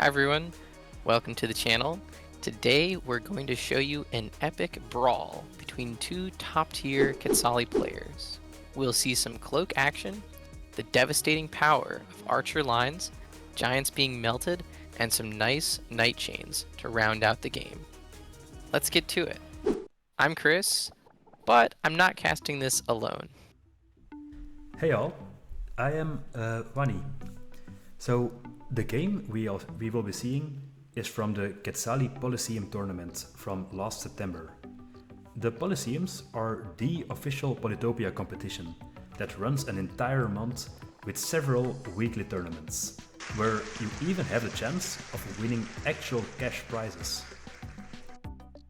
Hi everyone, welcome to the channel. Today we're going to show you an epic brawl between two top-tier Quetzali players. We'll see some cloak action, the devastating power of archer lines, giants being melted, and some nice knight chains to round out the game. Let's get to it. I'm Chris, but I'm not casting this alone. Hey all, I am Wani. So the game we will be seeing is from the Quetzali Polysseum tournament from last September. The Polysseums are the official Polytopia competition that runs an entire month with several weekly tournaments, where you even have the chance of winning actual cash prizes.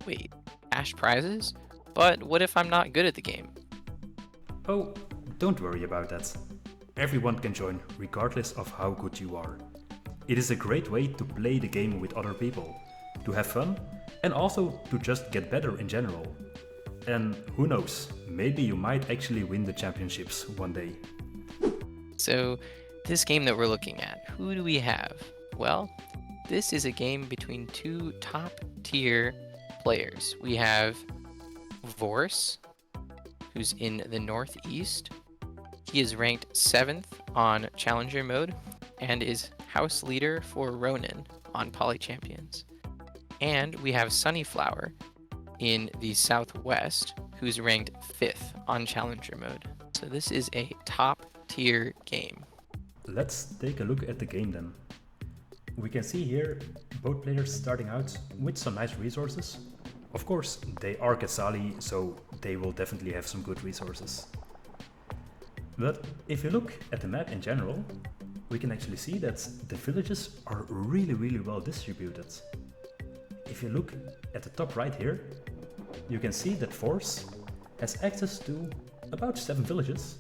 Wait, cash prizes? But what if I'm not good at the game? Oh, don't worry about that. Everyone can join regardless of how good you are. It is a great way to play the game with other people, to have fun, and also to just get better in general. And who knows, maybe you might actually win the championships one day. So, this game that we're looking at, who do we have? Well, this is a game between two top-tier players. We have Vorce, who's in the Northeast. He is ranked 7th on Challenger mode and is house leader for Ronin on Poly Champions. And we have Sunnyflower in the Southwest, who's ranked 5th on Challenger mode. So this is a top-tier game. Let's take a look at the game then. We can see here both players starting out with some nice resources. Of course, they are Quetzali, so they will definitely have some good resources. But if you look at the map in general, we can actually see that the villages are really well distributed. If you look at the top right here, you can see that Vorce has access to about 7 villages.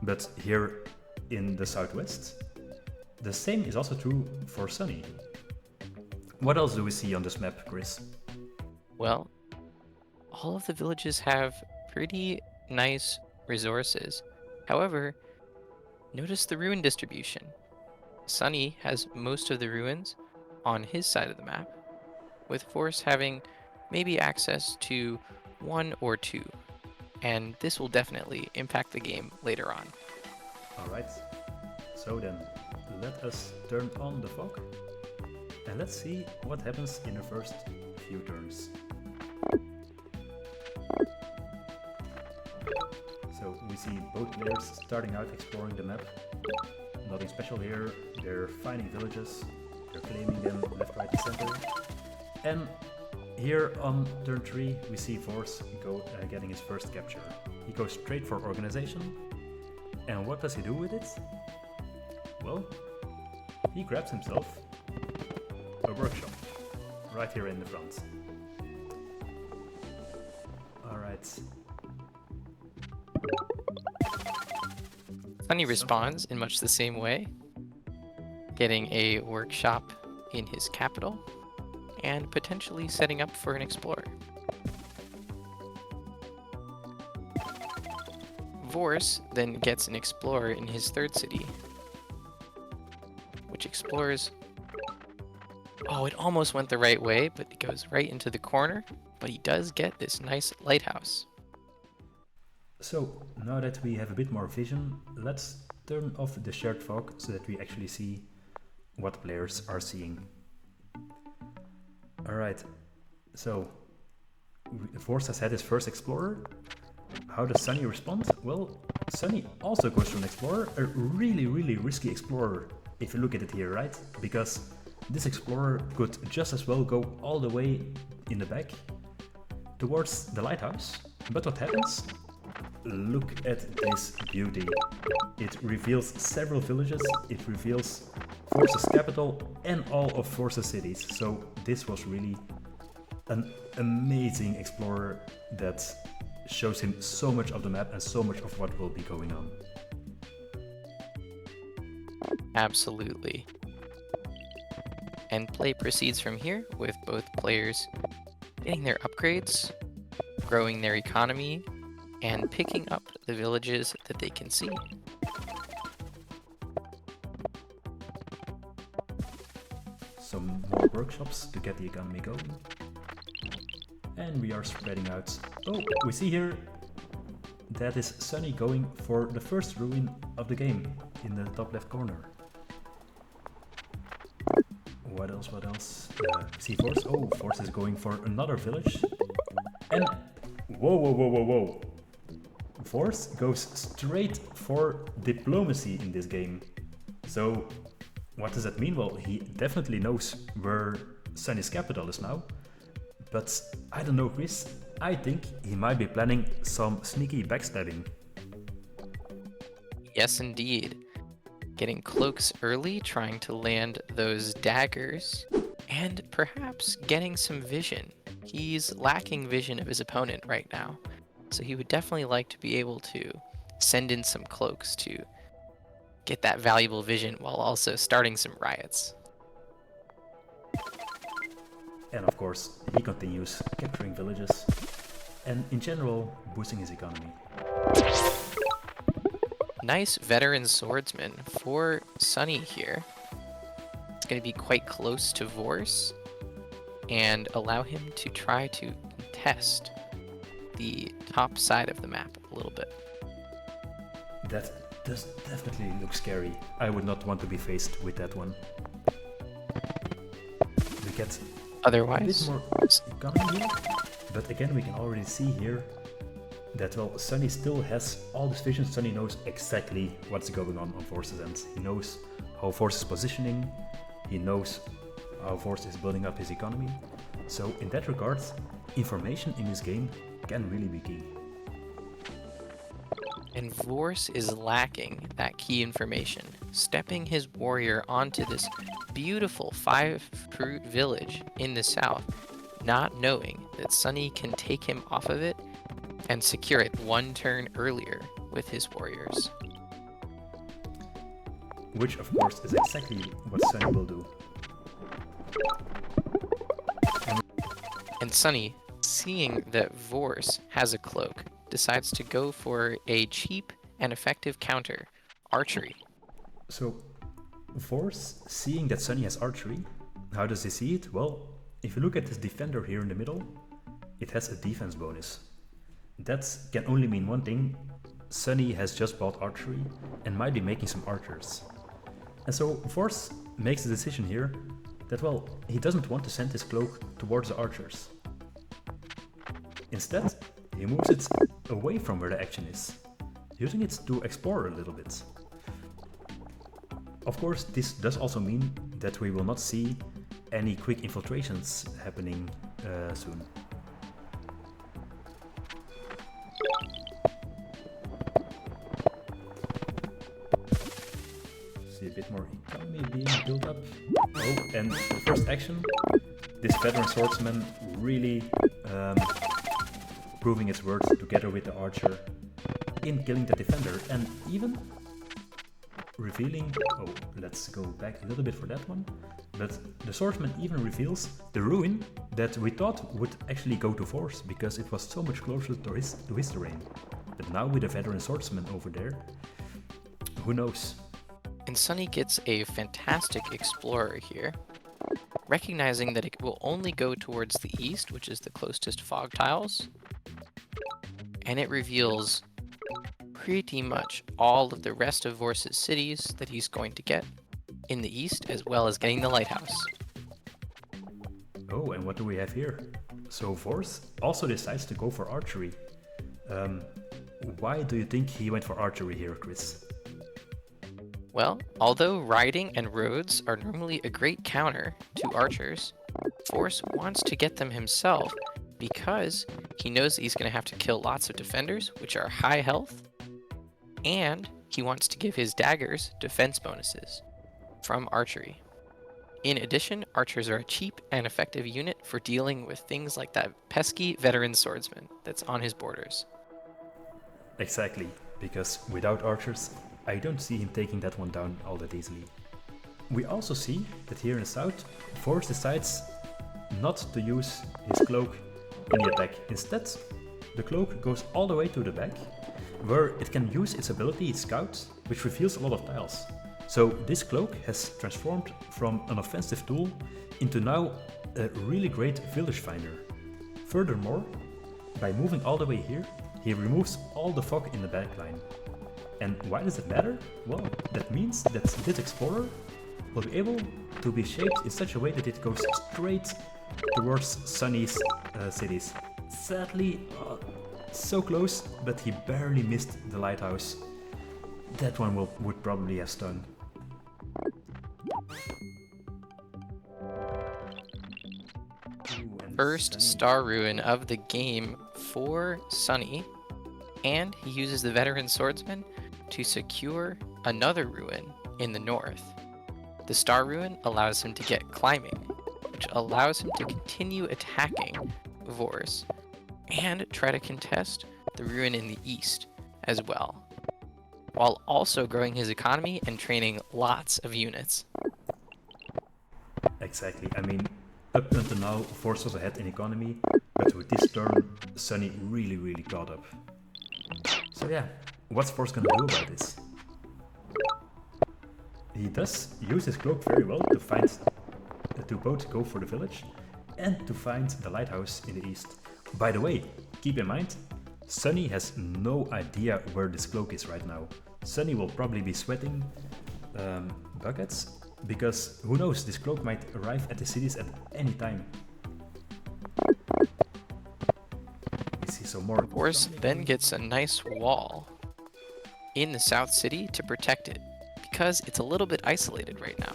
But here in the southwest, the same is also true for Sunny. What else do we see on this map, Chris? Well, all of the villages have pretty nice resources. However, notice the ruin distribution. Sunny has most of the ruins on his side of the map, with Force having maybe access to 1 or 2, and this will definitely impact the game later on. Alright, so then let us turn on the fog and let's see what happens in the first few turns. So we see both players starting out exploring the map. Nothing special here, they're finding villages, they're claiming them left, right and center. And here on turn 3 we see Vorce getting his first capture. He goes straight for organization, and what does he do with it? Well, he grabs himself a workshop right here in the front. Alright. Sunny responds in much the same way, getting a workshop in his capital and potentially setting up for an explorer. Vorce then gets an explorer in his 3rd city, which explores. Oh, it almost went the right way, but it goes right into the corner, but he does get this nice lighthouse. So now that we have a bit more vision, let's turn off the shared fog so that we actually see what players are seeing. Alright, so Vorce has had his first explorer. How does Sunny respond? Well, Sunny also goes for an explorer, a really risky explorer if you look at it here, right? Because this explorer could just as well go all the way in the back towards the lighthouse. But what happens? Look at this beauty. It reveals several villages, it reveals Vorce's capital and all of Vorce's cities. So this was really an amazing explorer that shows him so much of the map and so much of what will be going on. Absolutely. And play proceeds from here with both players getting their upgrades, growing their economy, and picking up the villages that they can see. some more workshops to get the economy going. And we are spreading out. Oh, we see here that is Sunny going for the first ruin of the game in the top left corner. What else, what else? See Vorce? Oh, Vorce is going for another village. And whoa, whoa, whoa, whoa, whoa. Vorce goes straight for diplomacy in this game. So what does that mean? Well, he definitely knows where Sunny's capital is now. But I don't know, Chris. I think he might be planning some sneaky backstabbing. Yes, indeed. Getting cloaks early, trying to land those daggers, and perhaps getting some vision. He's lacking vision of his opponent right now, so he would definitely like to be able to send in some cloaks to get that valuable vision while also starting some riots. And of course, he continues capturing villages and in general boosting his economy. Nice veteran swordsman for Sunny here. It's going to be quite close to Vorce and allow him to try to contest the top side of the map a little bit. That does definitely look scary. I would not want to be faced with that one. We get Otherwise, a bit more economy here, but again we can already see here that, well, Sunny still has all this vision. Sunny knows exactly what's going on Vorce's end. He knows how Vorce is positioning, he knows how Vorce is building up his economy. So in that regard, information in this game can really be key. and Vorce is lacking that key information, stepping his warrior onto this beautiful 5-fruit village in the south, not knowing that Sunny can take him off of it and secure it one turn earlier with his warriors. Which, of course, is exactly what Sunny will do. And Sunny, seeing that Vorce has a cloak, decides to go for a cheap and effective counter, Archery. So, Vorce, seeing that Sunny has Archery, how does he see it? Well, if you look at this defender here in the middle, it has a defense bonus. That can only mean one thing: Sunny has just bought Archery and might be making some archers. And so Vorce makes the decision here that, well, he doesn't want to send his cloak towards the archers. Instead, he moves it away from where the action is, using it to explore a little bit. Of course, this does also mean that we will not see any quick infiltrations happening soon. See a bit more economy being built up. Oh, and the first action, this veteran swordsman really proving its worth together with the archer in killing the defender, and even revealing, oh, let's go back a little bit for that one, but the swordsman even reveals the ruin that we thought would actually go to Vorce because it was so much closer to his terrain. But now with a veteran swordsman over there, who knows? And Sunny gets a fantastic explorer here, recognizing that it will only go towards the east, which is the closest fog tiles, and it reveals pretty much all of the rest of Vorce's cities that he's going to get in the east, as well as getting the lighthouse. Oh, and what do we have here? So Vorce also decides to go for archery. Why do you think he went for archery here, Chris? Well, although riding and roads are normally a great counter to archers, Vorce wants to get them himself because he knows that he's going to have to kill lots of defenders, which are high health, and he wants to give his daggers defense bonuses from archery. In addition, archers are a cheap and effective unit for dealing with things like that pesky veteran swordsman that's on his borders. Exactly, because without archers, I don't see him taking that one down all that easily. We also see that here in the south, Vorce decides not to use his cloak in the attack. Instead, the cloak goes all the way to the back, where it can use its ability, its scout, which reveals a lot of tiles. So this cloak has transformed from an offensive tool into now a really great village finder. Furthermore, by moving all the way here, he removes all the fog in the backline. And why does it matter? Well, that means that this explorer will be able to be shaped in such a way that it goes straight towards Sunny's cities. Sadly, so close, but he barely missed the lighthouse. That one would probably have stung. First star ruin of the game for Sunny, and he uses the veteran swordsman to secure another ruin in the north. The star ruin allows him to get climbing, which allows him to continue attacking Vorce and try to contest the ruin in the east as well, while also growing his economy and training lots of units. Exactly. I mean, up until now, Vorce was ahead in economy, but with this turn, Sunny really caught up. So yeah, what's Vorce gonna do about this? He does use his cloak very well to both go for the village and to find the lighthouse in the east. By the way, keep in mind, Sunny has no idea where this cloak is right now. Sunny will probably be sweating buckets, because who knows, this cloak might arrive at the cities at any time. We see some more. Vorce then gets a nice wall in the south city to protect it, because it's a little bit isolated right now.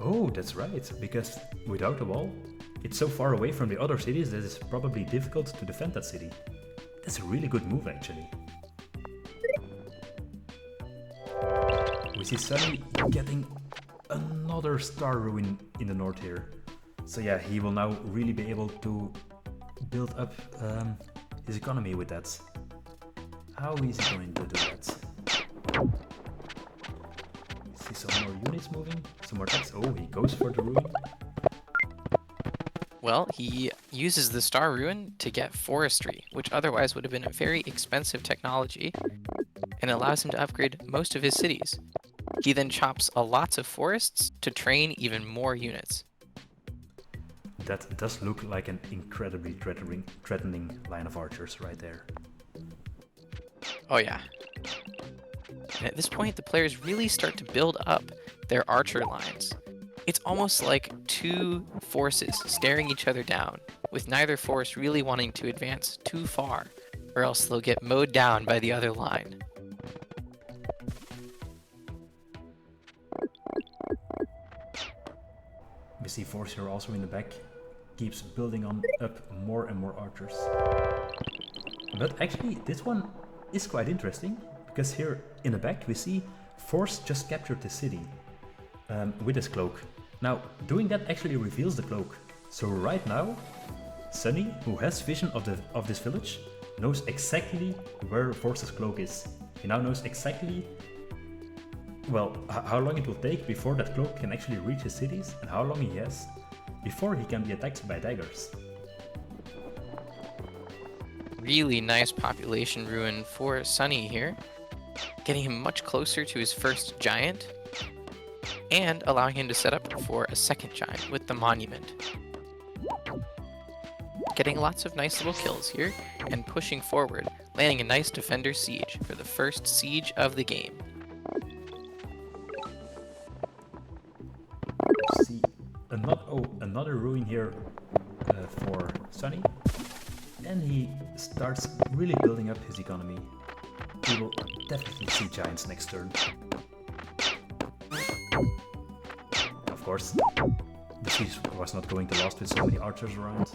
Oh, that's right, because without a wall, it's so far away from the other cities that it's probably difficult to defend that city. That's a really good move, actually. We see Sunny getting another star ruin in the north here. So yeah, he will now really be able to build up his economy with that. How is he going to do that? See some more units moving, some more attacks. Oh, he goes for the ruin. Well, he uses the star ruin to get forestry, which otherwise would have been a very expensive technology, and allows him to upgrade most of his cities. He then chops lots of forests to train even more units. That does look like an incredibly threatening line of archers right there. Oh yeah. And at this point, the players really start to build up their archer lines. It's almost like two forces staring each other down, with neither force really wanting to advance too far, or else they'll get mowed down by the other line. We see Vorce here also in the back, keeps building up more and more archers. But actually, this one is quite interesting, because here in the back we see Vorce just captured the city with his cloak. Now, doing that actually reveals the cloak. So right now, Sunny, who has vision of this village, knows exactly where Vorce's cloak is. He now knows exactly, well, how long it will take before that cloak can actually reach his cities, and how long he has before he can be attacked by daggers. Really nice population ruin for Sunny here, getting him much closer to his first giant, and allowing him to set up for a second giant with the monument. Getting lots of nice little kills here, and pushing forward, landing a nice defender siege for the first siege of the game. See another ruin here for Sunny, and he starts really building up his economy. We will definitely see giants next turn. Of course, the siege was not going to last with so many archers around,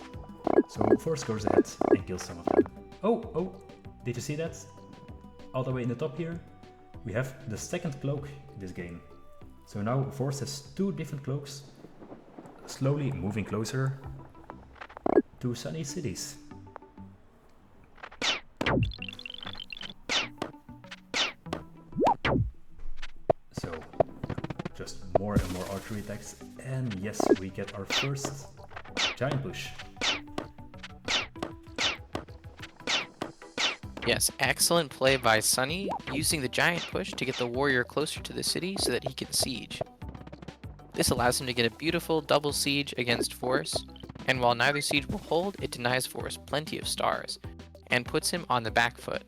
so Vorce goes ahead and kills some of them. Oh, did you see that? All the way in the top here, we have the second cloak in this game. So now Vorce has two different cloaks, slowly moving closer to Sunny cities. So, just more and more archery attacks, and yes, we get our first giant push. Yes, excellent play by Sunny, using the giant push to get the warrior closer to the city so that he can siege. This allows him to get a beautiful double siege against Vorce, and while neither siege will hold, it denies Vorce plenty of stars, and puts him on the back foot.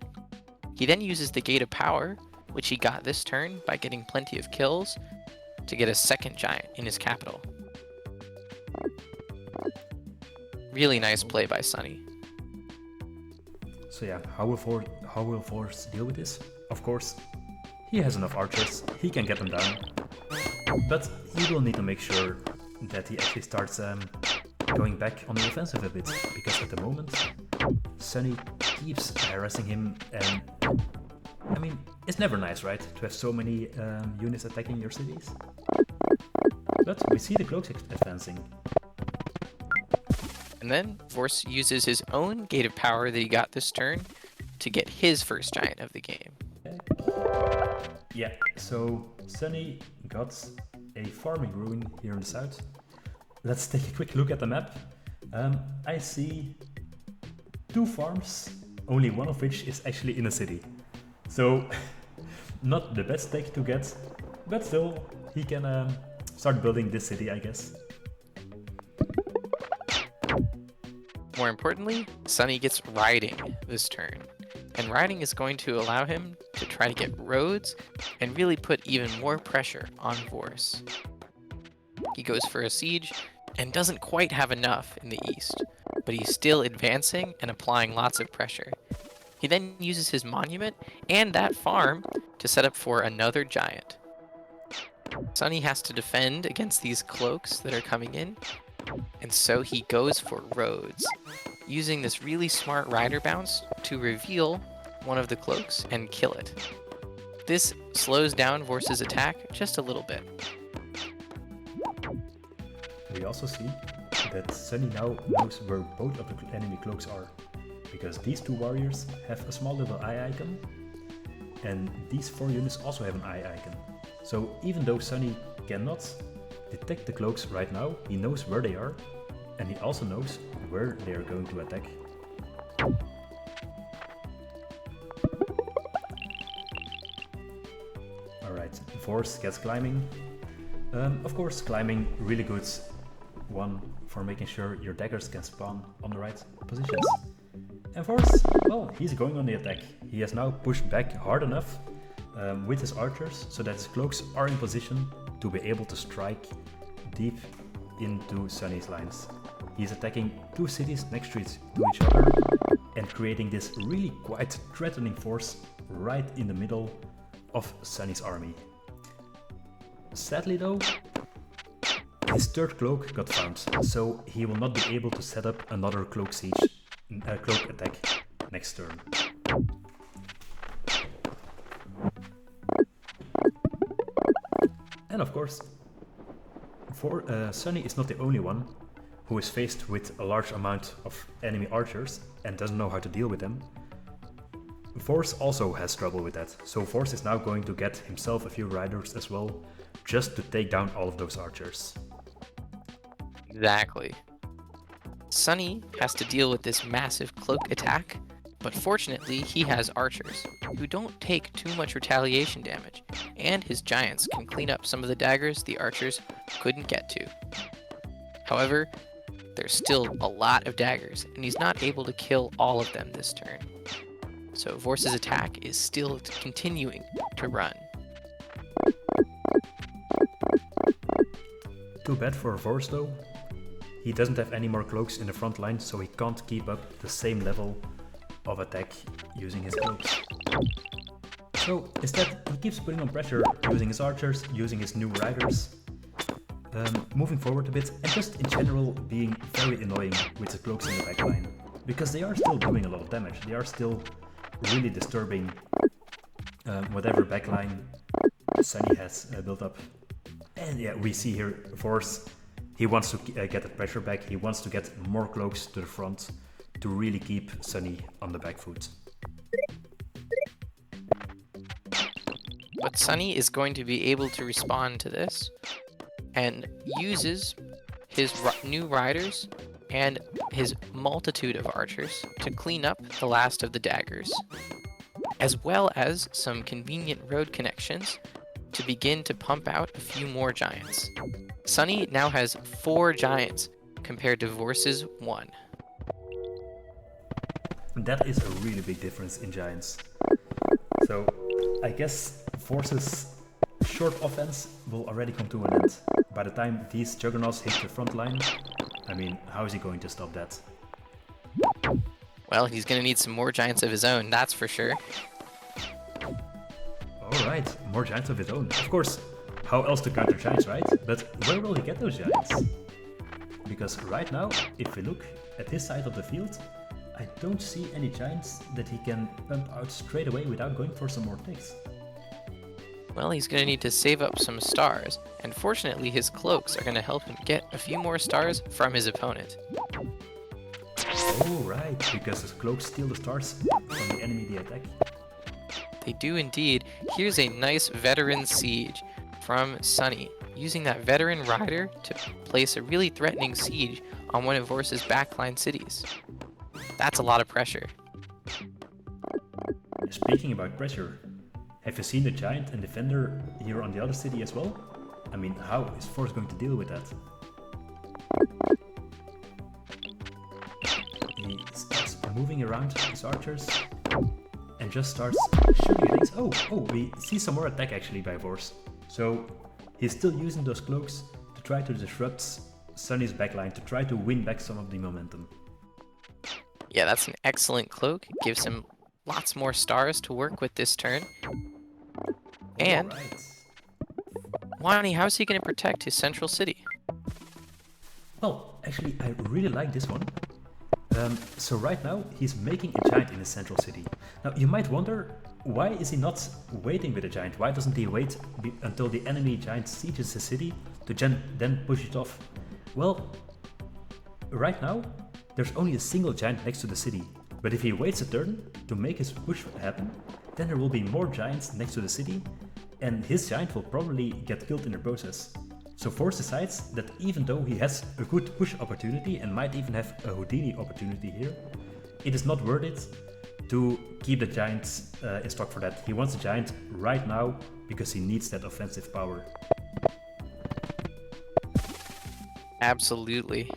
He then uses the Gate of Power, which he got this turn by getting plenty of kills, to get a second giant in his capital. Really nice play by Sunny. So yeah, how will Vorce deal with this? Of course, he has enough archers, he can get them down. But he will need to make sure that he actually starts going back on the offensive a bit, because at the moment, Sunny keeps harassing him, and I mean, it's never nice, right, to have so many units attacking your cities. But we see the cloaks advancing. And then Vorce uses his own Gate of Power that he got this turn to get his first giant of the game. Yeah, so Sunny got a farming ruin here in the south. Let's take a quick look at the map. I see 2 farms, only one of which is actually in a city. So, not the best tech to get, but still, he can start building this city, I guess. More importantly, Sunny gets riding this turn. And riding is going to allow him to try to get roads and really put even more pressure on Vorce. He goes for a siege and doesn't quite have enough in the east, but he's still advancing and applying lots of pressure. He then uses his monument and that farm to set up for another giant. Sunny has to defend against these cloaks that are coming in, and so he goes for roads, using this really smart rider bounce to reveal one of the cloaks and kill it. This slows down Vorce's attack just a little bit. We also see that Sunny now knows where both of the enemy cloaks are, because these 2 warriors have a small little eye icon, and these 4 units also have an eye icon. So even though Sunny cannot detect the cloaks right now, he knows where they are, and he also knows where they are going to attack. Alright, Vorce gets climbing. Of course, climbing really good one for making sure your daggers can spawn on the right positions. And Vorce, well, he's going on the attack. He has now pushed back hard enough with his archers so that his cloaks are in position to be able to strike deep into Sunny's lines. He's attacking 2 cities next to each other and creating this really quite threatening force right in the middle of Sunny's army. Sadly though, his 3rd cloak got found, so he will not be able to set up another cloak attack next turn. And of course, Sunny is not the only one who is faced with a large amount of enemy archers and doesn't know how to deal with them. Vorce also has trouble with that, so Vorce is now going to get himself a few riders as well, just to take down all of those archers. Exactly. Sunny has to deal with this massive cloak attack, but fortunately he has archers, who don't take too much retaliation damage, and his giants can clean up some of the daggers the archers couldn't get to. However, there's still a lot of daggers, and he's not able to kill all of them this turn. So Vorce's attack is still continuing to run. Too bad for Vorce though. He doesn't have any more cloaks in the front line, so he can't keep up the same level of attack using his cloaks. So instead, he keeps putting on pressure using his archers, using his new riders, moving forward a bit, and just in general being very annoying with the cloaks in the backline. Because they are still doing a lot of damage, they are still really disturbing whatever backline Sunny has built up. And yeah, we see here Vorce, he wants to get the pressure back, he wants to get more cloaks to the front to really keep Sunny on the back foot. But Sunny is going to be able to respond to this and uses his new riders and his multitude of archers to clean up the last of the daggers, as well as some convenient road connections to begin to pump out a few more giants. Sunny now has 4 giants compared to Vorce's 1. That is a really big difference in giants. So I guess Vorce's short offense will already come to an end. By the time these Juggernauts hit the front line, I mean, how is he going to stop that? Well, he's going to need some more giants of his own, that's for sure. Alright, more giants of his own. Of course, how else to counter giants, right? But where will he get those giants? Because right now, if we look at this side of the field, I don't see any giants that he can pump out straight away without going for some more ticks. Well, he's going to need to save up some stars, and fortunately his cloaks are going to help him get a few more stars from his opponent. Oh right, because his cloaks steal the stars from the enemy they attack. They do indeed. Here's a nice veteran siege from Sunny, using that veteran rider to place a really threatening siege on one of Vorce's backline cities. That's a lot of pressure. Speaking about pressure, have you seen the giant and defender here on the other city as well? I mean, how is Vorce going to deal with that? He starts moving around his archers and just starts shooting things. Oh, we see some more attack actually by Vorce. So he's still using those cloaks to try to disrupt Sunny's backline, to try to win back some of the momentum. Yeah, that's an excellent cloak. Gives him lots more stars to work with this turn. And Wani, how's he going to protect his central city? Well, actually, I really like this one. So right now, he's making a giant in his central city. Now, you might wonder, why is he not waiting with a giant? Why doesn't he wait until the enemy giant sieges the city to then push it off? Well, right now, there's only a single giant next to the city. But if he waits a turn to make his push happen, then there will be more giants next to the city, and his giant will probably get killed in the process. So Vorce decides that even though he has a good push opportunity and might even have a Houdini opportunity here, it is not worth it to keep the giants in stock for that. He wants a giant right now because he needs that offensive power. Absolutely.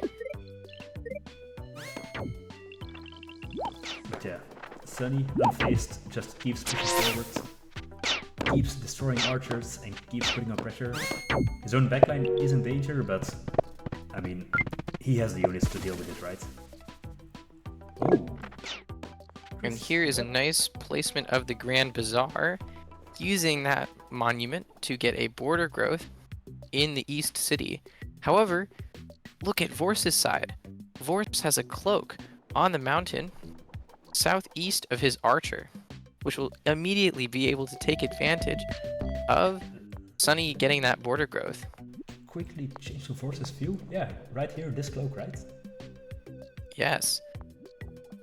But yeah, Sunny, unfazed, just keeps pushing forward, keeps destroying archers and keeps putting on pressure. His own backline is in danger, but I mean, he has the units to deal with it, right? Oh. And here is a nice placement of the Grand Bazaar, using that monument to get a border growth in the East City. However, look at Vorce's side. Vorce has a cloak on the mountain southeast of his archer, which will immediately be able to take advantage of Sunny getting that border growth. Quickly change to Vorce's view. Yeah, right here, this cloak, right? Yes.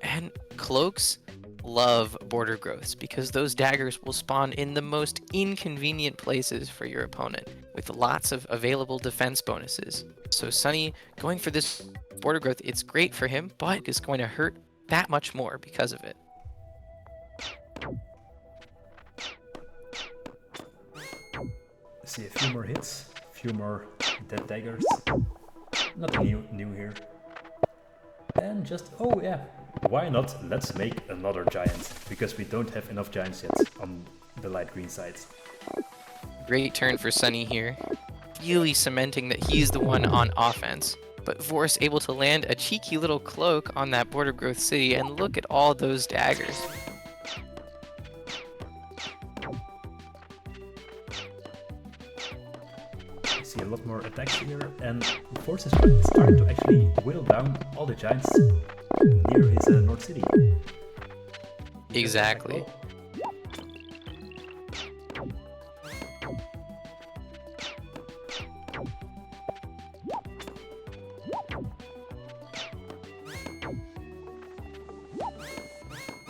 And cloaks love border growths because those daggers will spawn in the most inconvenient places for your opponent with lots of available defense bonuses. So Sunny going for this border growth, it's great for him, but it's going to hurt that much more because of it. See a few more hits, a few more dead daggers. Nothing new here. And just, oh yeah, why not? Let's make another giant, because we don't have enough giants yet on the light green side. Great turn for Sunny here, really cementing that he's the one on offense. But Vorce able to land a cheeky little cloak on that border growth city, and look at all those daggers. I see a lot more attacks here, and Vorce is starting to actually whittle down all the giants near his north city. Exactly.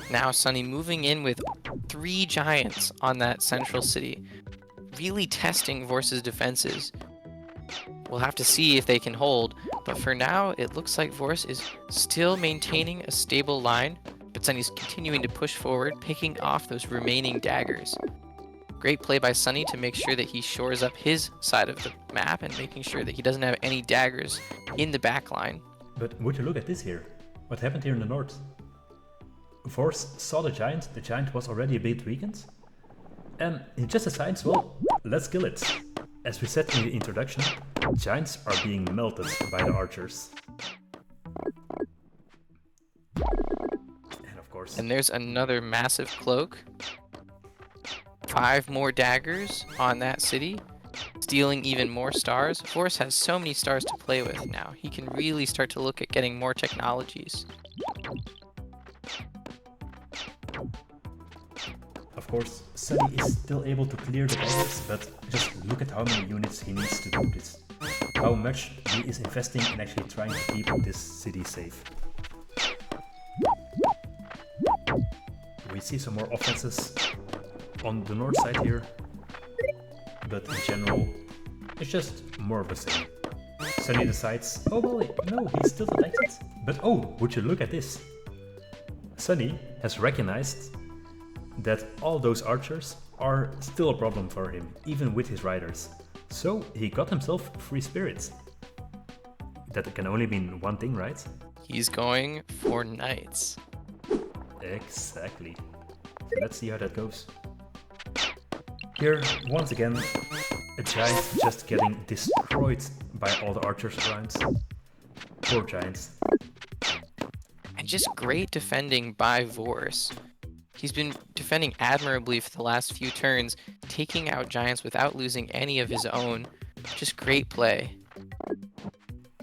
Now Sunny moving in with 3 giants on that central city, really testing Vorce's defenses. We'll have to see if they can hold, but for now, it looks like Vorce is still maintaining a stable line, but Sunny's continuing to push forward, picking off those remaining daggers. Great play by Sunny to make sure that he shores up his side of the map and making sure that he doesn't have any daggers in the back line. But would you look at this here? What happened here in the north? Vorce saw the giant was already a bit weakened, and he just decides, well, let's kill it. As we said in the introduction, giants are being melted by the archers. And of course... And there's another massive cloak. 5 more daggers on that city, stealing even more stars. Vorce has so many stars to play with now. He can really start to look at getting more technologies. Of course, Sunny is still able to clear the daggers, but just look at how many units he needs to do this. How much he is investing in actually trying to keep this city safe. We see some more offenses on the north side here, but in general, it's just more of the same. Sunny decides, oh well, no, he's still detected, but oh, would you look at this? Sunny has recognized that all those archers are still a problem for him, even with his riders. So he got himself free spirits. That can only mean one thing, right? He's going for knights. Exactly. So let's see how that goes. Here, once again, a giant just getting destroyed by all the archers around. Poor giants. And just great defending by Vorce. He's been defending admirably for the last few turns, taking out giants without losing any of his own. Just great play.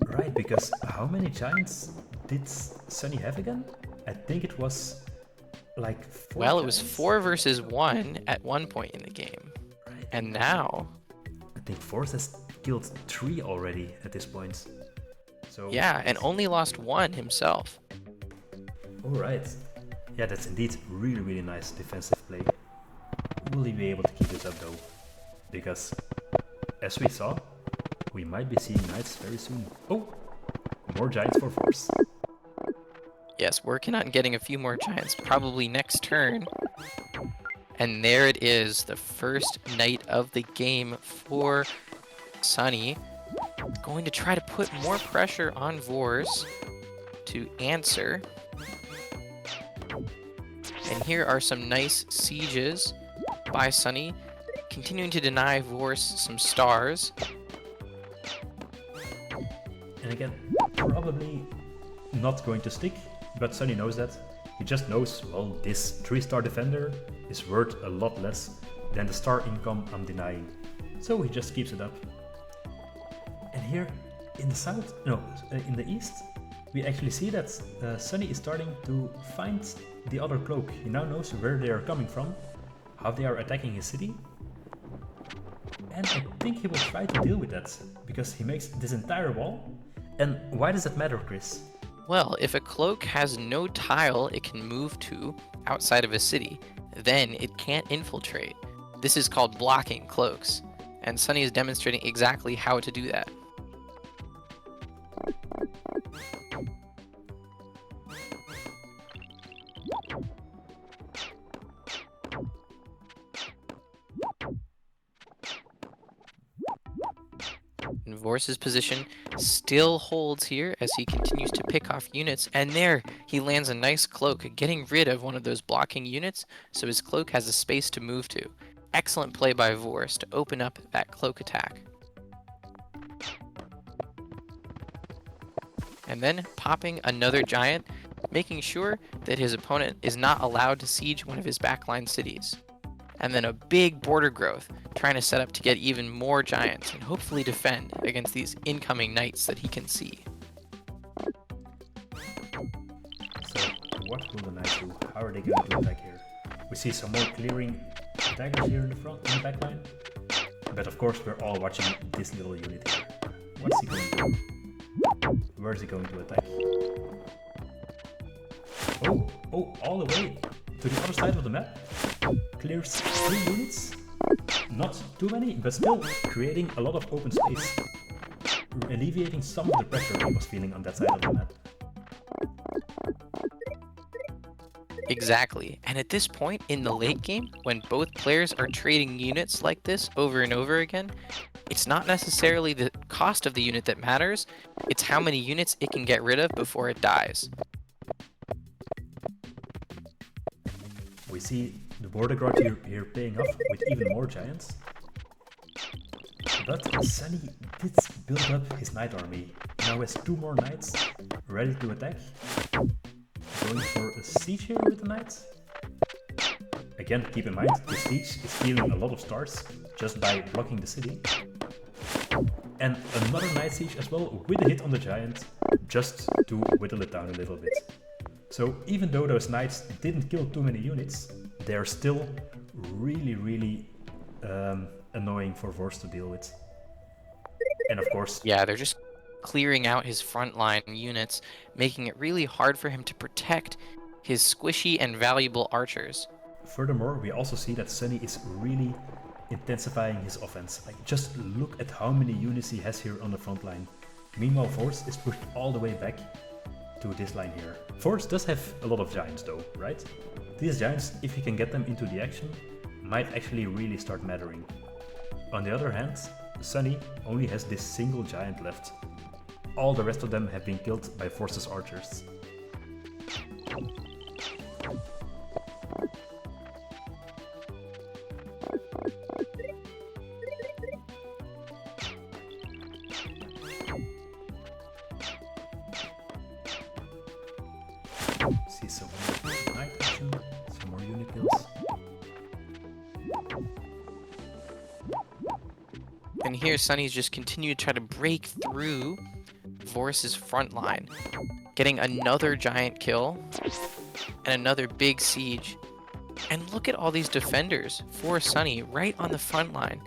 Right, because how many giants did Sunny have again? I think it was like 4 Well, it was giants. 4 versus 1 at one point in the game. Right. And now... I think Vorce has killed 3 already at this point. So Yeah, and only lost 1 himself. Alright. Yeah, that's indeed really, really nice defensive play. Will he be able to keep this up though? Because, as we saw, we might be seeing knights very soon. Oh! More giants for Vorce. Yes, working on getting a few more giants, probably next turn. And there it is, the first knight of the game for Sunny. Going to try to put more pressure on Vorce to answer. And here are some nice sieges by Sunny, continuing to deny Vorce some stars. And again, probably not going to stick, but Sunny knows that. He just knows, well, this 3-star defender is worth a lot less than the star income I'm denying. So he just keeps it up. And here in the south, no, in the east, we actually see that Sunny is starting to find the other cloak. He now knows where they are coming from, how they are attacking his city. And I think he will try to deal with that, because he makes this entire wall. And why does that matter, Chris? Well, if a cloak has no tile it can move to outside of a city, then it can't infiltrate. This is called blocking cloaks, and Sunny is demonstrating exactly how to do that. And Vorce's position still holds here as he continues to pick off units, and there he lands a nice cloak, getting rid of one of those blocking units so his cloak has a space to move to. Excellent play by Vorce to open up that cloak attack. And then popping another giant, making sure that his opponent is not allowed to siege one of his backline cities. And then a big border growth, trying to set up to get even more giants and hopefully defend against these incoming knights that he can see. So, what will the knights do? How are they going to attack here? We see some more clearing daggers here in the front, in the back line. But of course, we're all watching this little unit here. What's he going to do? Where is he going to attack? Oh, all the way to the other side of the map. Clears 3 units. Not too many, but still creating a lot of open space. alleviating some of the pressure he was feeling on that side of the map. Exactly. And at this point in the late game, when both players are trading units like this over and over again, it's not necessarily the cost of the unit that matters, it's how many units it can get rid of before it dies. We see the border guard here paying off with even more giants. But Sunny did build up his knight army. Now has 2 more knights ready to attack. Going for a siege here with the knights. Again, keep in mind, the siege is stealing a lot of stars just by blocking the city. And another knight siege as well with a hit on the giant, just to whittle it down a little bit. So even though those knights didn't kill too many units, they're still really annoying for Vorce to deal with. And of course... Yeah, they're just clearing out his frontline units, making it really hard for him to protect his squishy and valuable archers. Furthermore, we also see that Sunny is really intensifying his offense. Like, just look at how many units he has here on the front line. Meanwhile, Vorce is pushed all the way back to this line here. Vorce does have a lot of giants though, right? These giants, if you can get them into the action, might actually really start mattering. On the other hand, Sunny only has this single giant left. All the rest of them have been killed by Vorce's archers. See some more knight action, some more unit kills. And here Sunny's just continued to try to break through Vorce's front line, getting another giant kill and another big siege. And look at all these defenders for Sunny right on the front line.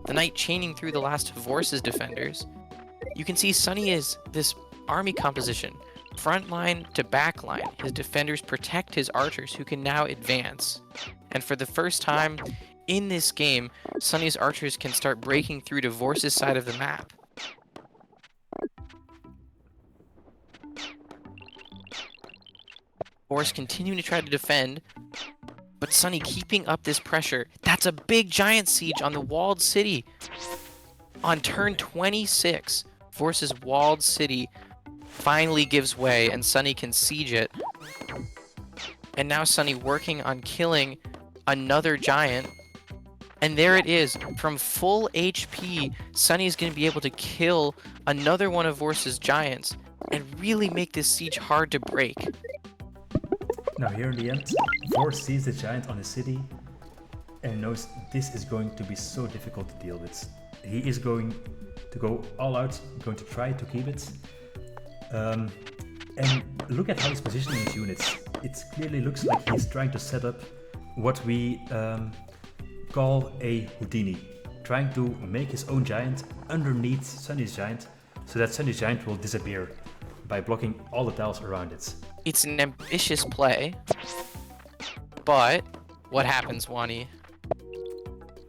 The knight chaining through the last of Vorce's defenders. You can see Sunny is this army composition, front line to back line. His defenders protect his archers who can now advance. And for the first time in this game, Sunny's archers can start breaking through to Vorce's side of the map. Vorce continuing to try to defend, but Sunny keeping up this pressure. That's a big giant siege on the walled city. On turn 26, Vorce's walled city finally gives way and Sunny can siege it. And now Sunny working on killing another giant. And there it is. From full HP, Sunny's going to be able to kill another one of Vorce's giants and really make this siege hard to break. Now here in the end, Vorce sees the giant on the city and knows this is going to be so difficult to deal with. He is going to go all out, going to try to keep it. And look at how he's positioning his units. It clearly looks like he's trying to set up what we call a Houdini. Trying to make his own giant underneath Sunny's giant so that Sunny's giant will disappear by blocking all the tiles around it. It's an ambitious play, but what happens, Wani?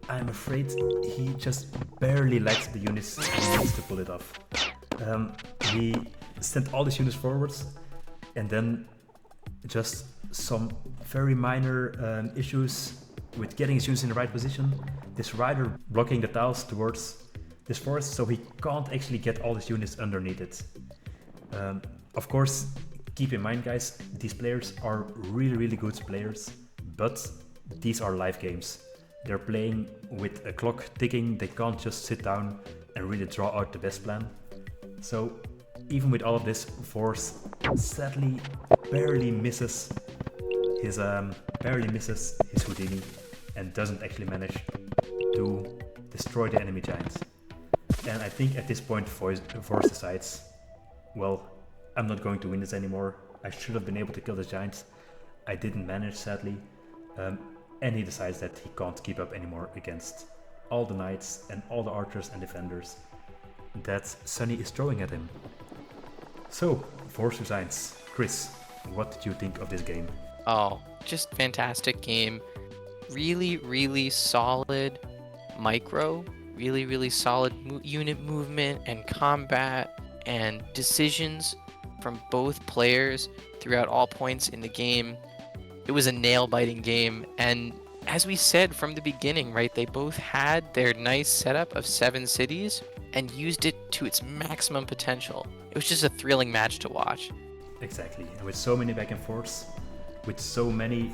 I'm afraid he just barely lacks the units he needs to pull it off. He sent all his units forwards, and then just some very minor issues with getting his units in the right position. This rider blocking the tiles towards this forest, so he can't actually get all his units underneath it. Of course, keep in mind, guys, these players are really good players, but these are live games. They're playing with a clock ticking. They can't just sit down and really draw out the best plan. So even with all of this, Vorce sadly barely misses his Houdini and doesn't actually manage to destroy the enemy giants. And I think at this point Vorce decides, well, I'm not going to win this anymore. I should have been able to kill the giants. I didn't manage, sadly. And he decides that he can't keep up anymore against all the knights and all the archers and defenders that Sunny is throwing at him. So, Vorce resigns. Chris, what did you think of this game? Oh, just fantastic game. Really solid micro. really solid unit movement and combat and decisions from both players throughout all points in the game. It was a nail-biting game, and as we said from the beginning, right, they both had their nice setup of 7 cities and used it to its maximum potential. It was just a thrilling match to watch. Exactly, and with so many back and forths, with so many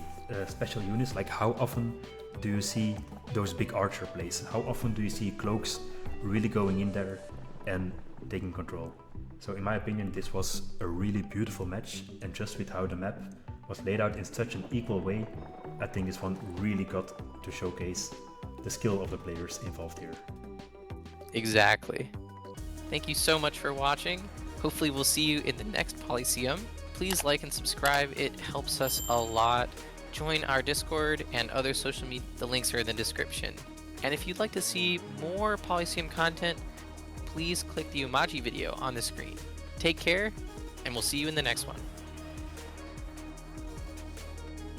special units, like how often do you see those big archer plays? How often do you see cloaks really going in there and taking control? So in my opinion, this was a really beautiful match, and just with how the map was laid out in such an equal way, I think this one really got to showcase the skill of the players involved here. Exactly. Thank you so much for watching. Hopefully we'll see you in the next Polysseum. Please like and subscribe, it helps us a lot. Join our Discord and other social media, the links are in the description. And if you'd like to see more Polysseum content, please click the emoji video on the screen. Take care, and we'll see you in the next one.